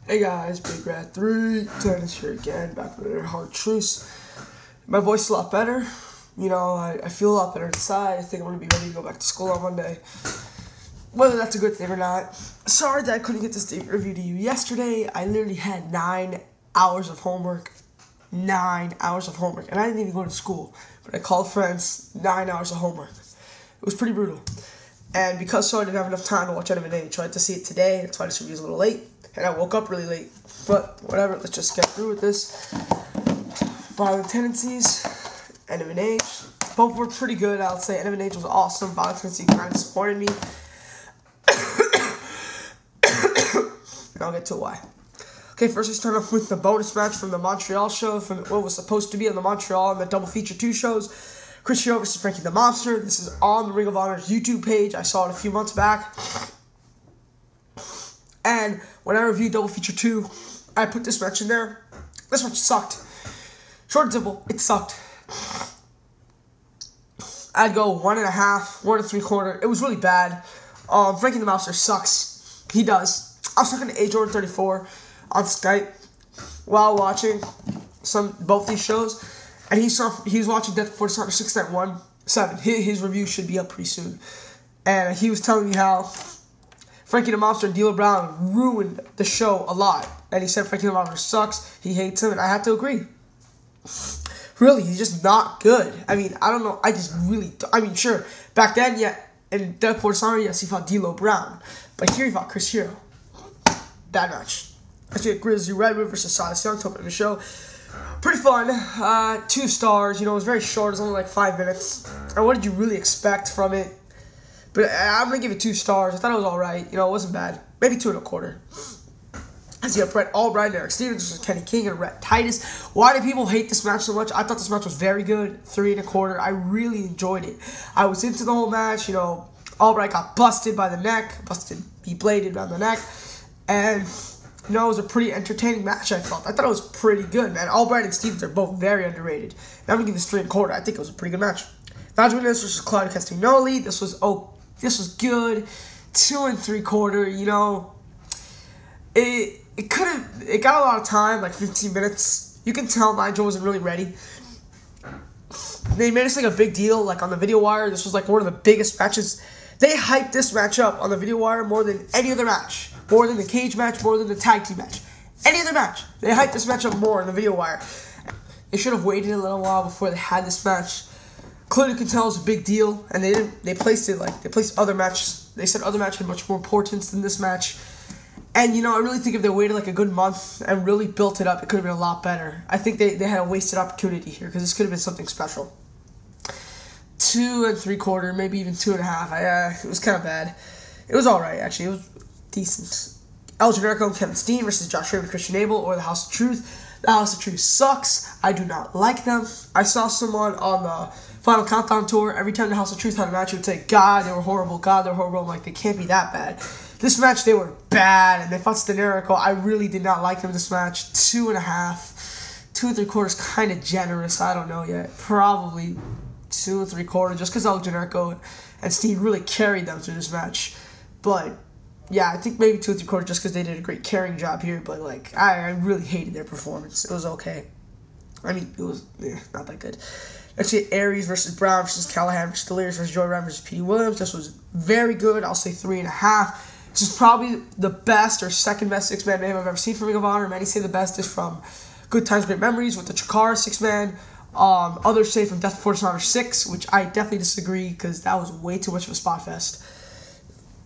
Hey guys, Big Rat 3, Titus here again, back with another Hardtruths. My voice is a lot better. You know, I feel a lot better inside. I think I'm going to be ready to go back to school on Monday. Whether that's a good thing or not. Sorry that I couldn't get this review to you yesterday. I literally had 9 hours of homework. 9 hours of homework. And I didn't even go to school. But I called friends, 9 hours of homework. It was pretty brutal. And because I didn't have enough time to watch MMA, I tried to see it today. That's why this review is a little late. And I woke up really late. But whatever, let's just get through with this. Violent Tendencies, NMNH. Both were pretty good, I would say. NMNH was awesome. Violent Tendencies kind of disappointed me. And I'll get to why. Okay, first let's start off with the bonus match from the Montreal show, from what was supposed to be on the Montreal and the double feature 2 shows. Chris Hero versus Frankie the Mobster. This is on the Ring of Honor's YouTube page. I saw it a few months back. And when I reviewed double feature 2, I put this match in there. This match sucked. Short and simple, it sucked. I'd go 1.5, 1 3/4. It was really bad. Frankie the Mobster sucks. He does. I was talking to AJordan34 on Skype while watching both these shows, and he was watching Death Before Dishonor 6.17. His review should be up pretty soon, and he was telling me how Frankie the Mobster and D'Lo Brown ruined the show a lot, and he said Frankie the Mobster sucks. He hates him, and I have to agree. Really, he's just not good. I mean, I don't know. Sure, back then, yeah, in Death Before Dishonor, yes, he fought D'Lo Brown, but here he fought Chris Hero. Bad match. Actually, Grizzly, Redwood versus Silas, top of the show. Pretty fun. 2 stars. You know, it was very short. It was only like 5 minutes. And what did you really expect from it? But I'm going to give it 2 stars. I thought it was alright. You know, it wasn't bad. Maybe 2 1/4. As you have Brent, Albright, and Erick versus Kenny King and Rhett, Titus. Why do people hate this match so much? I thought this match was very good. 3 1/4. I really enjoyed it. I was into the whole match. You know, Albright got busted by the neck. He bladed around the neck. And, you know, it was a pretty entertaining match, I felt. I thought it was pretty good, man. Albright and Steen are both very underrated. And I'm going to give this 3 1/4. I think it was a pretty good match. McGuinness versus Claudio Castagnoli. This was good. 2 3/4, you know. It got a lot of time, like 15 minutes. You can tell Nigel wasn't really ready. They made this like a big deal, like on the video wire. This was like one of the biggest matches. They hyped this match up on the video wire more than any other match. More than the cage match, more than the tag team match. Any other match. They hyped this match up more on the video wire. They should have waited a little while before they had this match. Clearly you can tell it was a big deal, and they placed other matches. They said other match had much more importance than this match. And, you know, I really think if they waited like a good month and really built it up, it could have been a lot better. I think they had a wasted opportunity here, because this could have been something special. 2 3/4, maybe even 2.5. It was kind of bad. It was alright, actually. It was decent. Generico and Steen versus Josh Raven and Christian Abel, or the House of Truth. The House of Truth sucks. I do not like them. I saw someone on the Final Countdown tour. Every time the House of Truth had a match, it would say, God, they were horrible. God, they're horrible. I'm like, they can't be that bad. This match, they were bad, and they fought Generico. I really did not like them this match. 2.5. 2 3/4 is kind of generous. I don't know yet. Probably 2 3/4, just because Generico and Steen really carried them through this match. But yeah, I think maybe 2 3/4 just because they did a great carrying job here. But like, I really hated their performance. It was okay. I mean, it was not that good. Actually, Aries versus Brown versus Callahan versus Delirious versus Joy Ryan versus Petey Williams. This was very good. I'll say 3.5. This is probably the best or second best 6-man name I've ever seen from Ring of Honor. Many say the best is from Good Times, Great Memories with the Chikara 6-man. Others say from Death Before Dishonor 6, which I definitely disagree because that was way too much of a spot fest.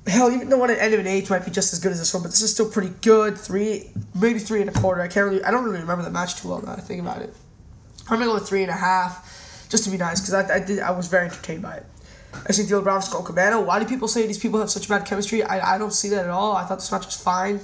Hell, even the one at NMNH might be just as good as this one, but this is still pretty good. 3, maybe 3 1/4. I don't really remember the match too well now that I think about it. I'm gonna go with 3.5, just to be nice, because I was very entertained by it. I think D'Lo Brown versus Colt Cabana. Why do people say these people have such bad chemistry? I don't see that at all. I thought this match was fine.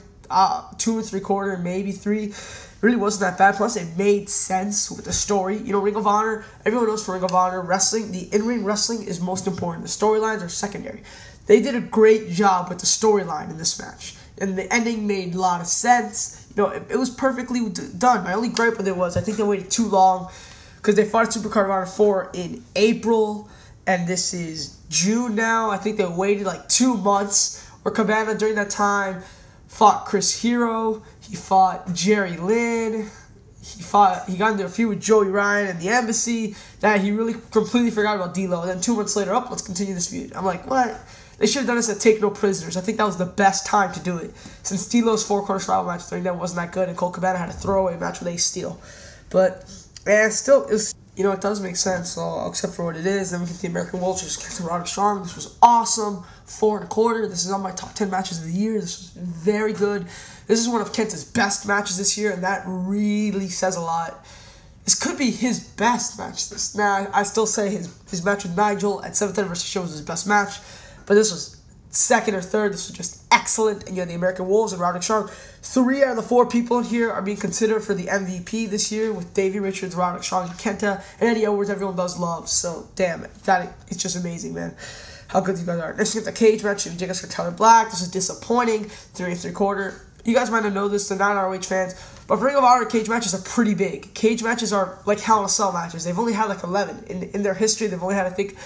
2 3/4, maybe 3. Really wasn't that bad. Plus, it made sense with the story. You know, Ring of Honor, everyone knows for Ring of Honor, wrestling, the in-ring wrestling is most important. The storylines are secondary. They did a great job with the storyline in this match. And the ending made a lot of sense. You know, it was perfectly done. My only gripe with it was I think they waited too long because they fought at Supercard of Honor 4 in April. And this is June now. I think they waited like 2 months. Or Cabana during that time fought Chris Hero. He fought Jerry Lynn. He got into a feud with Joey Ryan and the Embassy. That he really completely forgot about D'Lo. And then 2 months later, let's continue this feud. I'm like, what? They should have done this at Take No Prisoners. I think that was the best time to do it. Since D'Lo's 4-corner survival match during that wasn't that good, and Colt Cabana had a throwaway match with Ace Steel. But, man, still, it does make sense, except for what it is. Then we get the American Vultures, Kenta Roderick Strong. This was awesome. 4 1/4. This is on my top 10 matches of the year. This was very good. This is one of Kenta's best matches this year, and that really says a lot. This could be his best match. I still say his match with Nigel at 7th Anniversary Show was his best match, but this was second or third. This was just excellent. And you had the American Wolves and Roderick Strong. 3 out of the 4 people in here are being considered for the MVP this year, with Davey Richards, Roderick Strong, and Kenta, and Eddie Edwards. Everyone does love. So damn it, it's just amazing, man. How good you guys are. Next we get the cage match. Jacobs for Tyler Black. This is disappointing. 3 3/4. You guys might not know this, they're not ROH fans, but Ring of Honor cage matches are pretty big. Cage matches are like Hell in a Cell matches. They've only had like 11 in their history. They've only had I think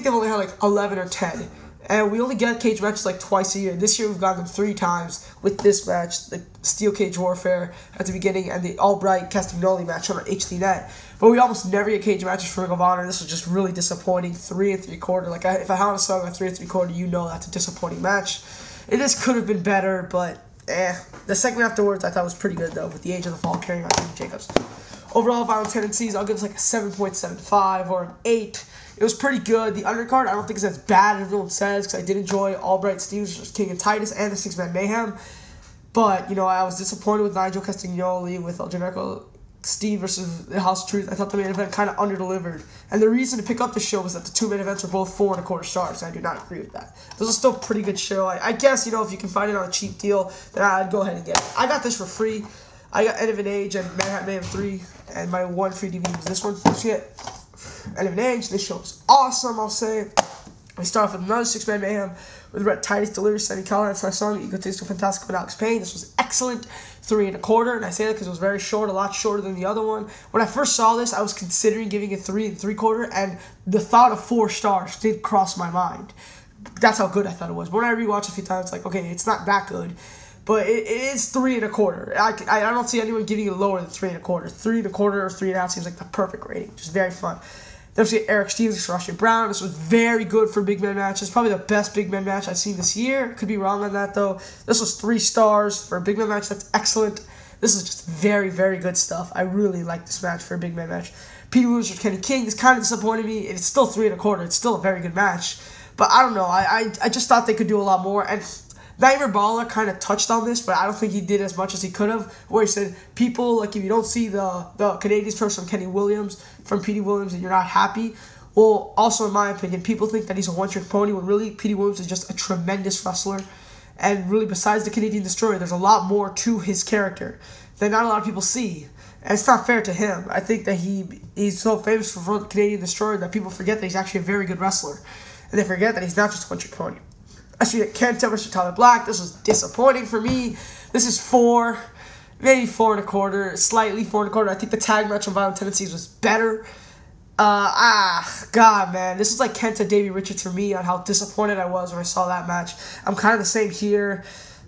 they've only had like 11 or 10. And we only get cage matches like twice a year. This year we've gotten them 3 times with this match, the Steel Cage Warfare at the beginning, and the Albright Castagnoli match on HDNet. But we almost never get cage matches for Ring of Honor. This was just really disappointing. 3 3/4. Like if a Hell in a Cell got 3 3/4, you know that's a disappointing match. It just could have been better, but the segment afterwards I thought was pretty good though, with the Age of the Fall carrying on Jimmy Jacobs. Overall, Violent Tendencies, I'll give this like a 7.75 or an 8. It was pretty good. The undercard, I don't think it's as bad as everyone says, because I did enjoy Albright, Steen, King, and Titus, and the 6-Man Mayhem. But, I was disappointed with Nigel Castagnoli, with Generico, Steen versus the House of Truth. I thought the main event kind of under-delivered. And the reason to pick up the show was that the 2 main events were both 4 1/4 stars. I do not agree with that. This was still a pretty good show. I guess, if you can find it on a cheap deal, then I'd go ahead and get it. I got this for free. I got End of an Age and Man Mayhem 3, and my 1 free DVD was this one. End of an Age. This show was awesome, I'll say. We start off with another 6-Man Mayhem with Rhett, Titus, Delirious, Sami, Callahan, Silas, Egotistico, Fantastico, and Alex Payne. This was excellent. 3 1/4, and I say that because it was very short, a lot shorter than the other one. When I first saw this, I was considering giving it 3 3/4, and the thought of 4 stars did cross my mind. That's how good I thought it was. But when I rewatched a few times, it's like, okay, it's not that good. But it is 3 1/4. I don't see anyone giving it lower than 3 1/4. 3 1/4 or 3.5 seems like the perfect rating. Just very fun. Then we see Erick Stevens versus Rasche Brown. This was very good for big man matches. Probably the best big man match I've seen this year. Could be wrong on that though. This was 3 stars for a big man match. That's excellent. This is just very, very good stuff. I really like this match for a big man match. Petey versus Kenny King. This kind of disappointed me. It's still 3 1/4. It's still a very good match. But I don't know. I just thought they could do a lot more. And Nightmare Baller kind of touched on this, but I don't think he did as much as he could have. Where he said, people, like, if you don't see the Canadian terms from Kenny Williams, from Petey Williams, and you're not happy. Well, also in my opinion, people think that he's a one-trick pony, when really Petey Williams is just a tremendous wrestler. And really, besides the Canadian Destroyer, there's a lot more to his character that not a lot of people see. And it's not fair to him. I think that he's so famous for the Canadian Destroyer that people forget that he's actually a very good wrestler. And they forget that he's not just a one-trick pony. As we get KENTA versus Tyler Black, this was disappointing for me. This is 4, maybe 4 1/4, slightly 4 1/4. I think the tag match on Violent Tendencies was better. God, man. This is like KENTA Davey Richards for me on how disappointed I was when I saw that match. I'm kind of the same here,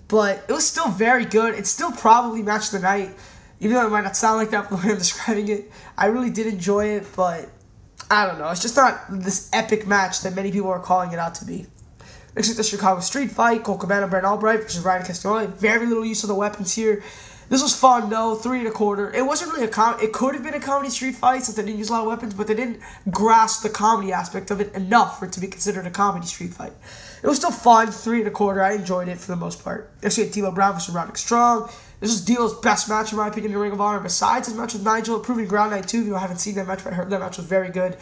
but it was still very good. It's still probably match of the night, even though it might not sound like that the way I'm describing it. I really did enjoy it, but I don't know. It's just not this epic match that many people are calling it out to be. Next week, the Chicago Street Fight, Colt Cabana, Brent Albright versus Ryan Castagnoli. Very little use of the weapons here. This was fun, though. 3 1/4. It wasn't really it could have been a comedy street fight since they didn't use a lot of weapons, but they didn't grasp the comedy aspect of it enough for it to be considered a comedy street fight. It was still fun. 3 1/4. I enjoyed it for the most part. Next week, D'Lo Brown versus Roderick Strong. This was D'Lo's best match, in my opinion, in the Ring of Honor, besides his match with Nigel, Proving Ground Night 2. If you haven't seen that match, but I heard that match was very good.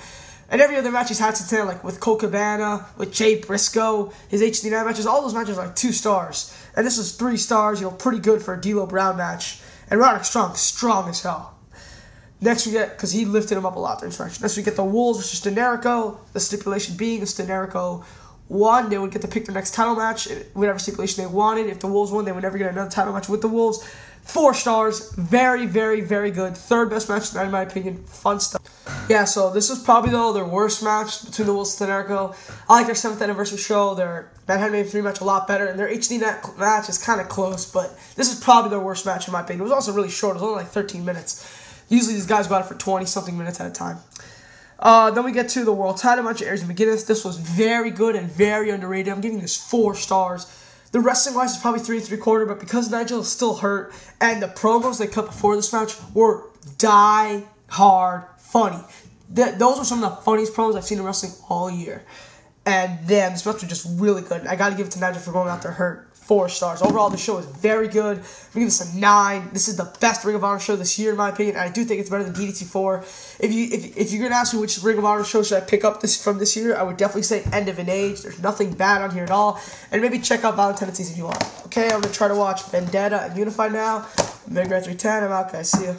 And every other match he's had since then, like with Colt Cabana, with Jay Briscoe, his HD9 matches, all those matches are like 2 stars. And this was 3 stars, pretty good for a D'Lo Brown match. And Roderick strong as hell. Next we get, because he lifted him up a lot during this match. Next we get the Wolves versus Generico. The stipulation being is Generico won, they would get to pick their next title match, whatever stipulation they wanted. If the Wolves won, they would never get another title match with the Wolves. 4 stars. Very, very, very good. 3rd best match of the night, in my opinion. Fun stuff. Yeah, so this was probably, though, their worst match between the Wolves and Generico. I like their 7th anniversary show. Their Man Mayhem 3 match a lot better, and their HD match is kind of close, but this is probably their worst match, in my opinion. It was also really short. It was only like 13 minutes. Usually these guys go out for 20-something minutes at a time. Then we get to the world title match, Aries and McGuinness. This was very good and very underrated. I'm giving this 4 stars. The wrestling-wise is probably 3 3/4, but because Nigel is still hurt, and the promos they cut before this match were die-hard funny. Those were some of the funniest promos I've seen in wrestling all year. And damn, this match was just really good. I got to give it to Nigel for going out there hurt. 4 stars. Overall, the show is very good. I'm going to give this a 9. This is the best Ring of Honor show this year, in my opinion. And I do think it's better than DDT 4. If you're going to ask me which Ring of Honor show should I pick up from this year, I would definitely say End of an Age. There's nothing bad on here at all. And maybe check out Tendencies if you want. Okay, I'm going to try to watch Vendetta and Unified now. Mega 310. I'm out, guys. See ya.